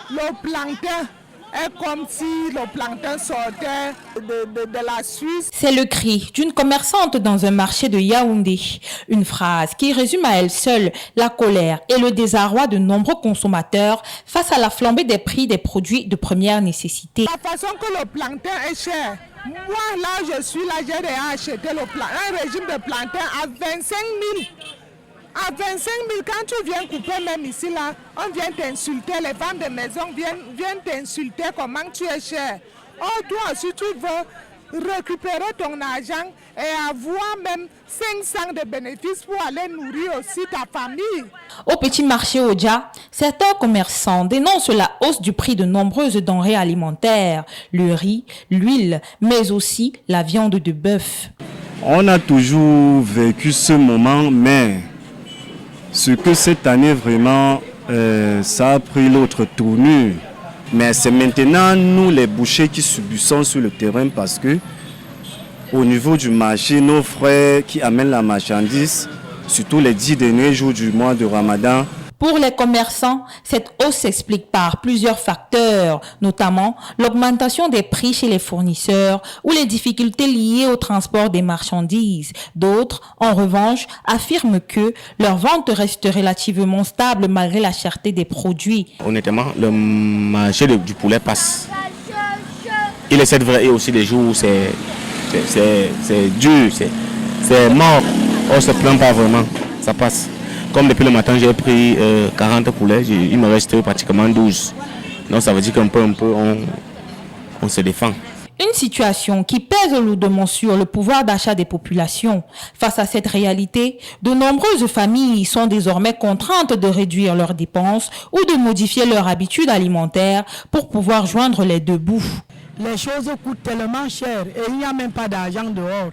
le plancton est comme si le plancton sortait de la Suisse. C'est le cri d'une commerçante dans un marché de Yaoundé. Une phrase qui résume à elle seule la colère et le désarroi de nombreux consommateurs face à la flambée des prix des produits de première nécessité. La façon que le plancton est cher, moi là je suis là, j'ai acheté un régime de plancton à 25 000. À 25 000, quand tu viens couper même ici, là, on vient t'insulter, les femmes de maison viennent t'insulter comment tu es cher. Oh, toi aussi, tu veux récupérer ton argent et avoir même 500 de bénéfices pour aller nourrir aussi ta famille. Au petit marché Oja, certains commerçants dénoncent la hausse du prix de nombreuses denrées alimentaires, le riz, l'huile, mais aussi la viande de bœuf. On a toujours vécu ce moment, mais ce que cette année vraiment, ça a pris l'autre tournure. Mais c'est maintenant nous les bouchers qui subissons sur le terrain parce que au niveau du marché, nos frères qui amènent la marchandise, surtout les 10 derniers jours du mois de Ramadan. Pour les commerçants, cette hausse s'explique par plusieurs facteurs, notamment l'augmentation des prix chez les fournisseurs ou les difficultés liées au transport des marchandises. D'autres, en revanche, affirment que leur vente reste relativement stable malgré la cherté des produits. Honnêtement, le marché du poulet passe. Il est cette vrai et aussi des jours où c'est dur, c'est mort. On ne se plaint pas vraiment, ça passe. Comme depuis le matin, j'ai pris 40 poulets, il me reste pratiquement 12. Donc ça veut dire qu'un peu, on se défend. Une situation qui pèse lourdement sur le pouvoir d'achat des populations. Face à cette réalité, de nombreuses familles sont désormais contraintes de réduire leurs dépenses ou de modifier leurs habitudes alimentaires pour pouvoir joindre les deux bouts. Les choses coûtent tellement cher et il n'y a même pas d'argent dehors.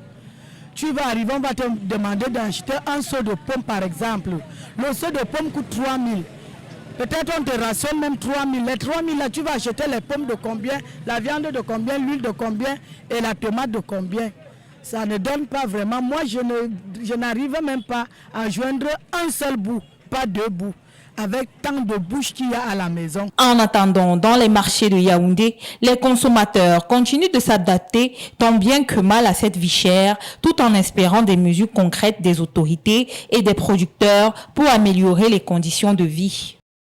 Tu vas arriver, on va te demander d'acheter un seau de pommes par exemple. Le seau de pommes coûte 3 000. Peut-être on te rationne même 3 000. Les 3 000 là, tu vas acheter les pommes de combien, la viande de combien, l'huile de combien et la tomate de combien. Ça ne donne pas vraiment. Moi, je n'arrive même pas à joindre un seul bout, pas deux bouts, avec tant de bouches qu'il y a à la maison. En attendant, dans les marchés de Yaoundé, les consommateurs continuent de s'adapter tant bien que mal à cette vie chère, tout en espérant des mesures concrètes des autorités et des producteurs pour améliorer les conditions de vie.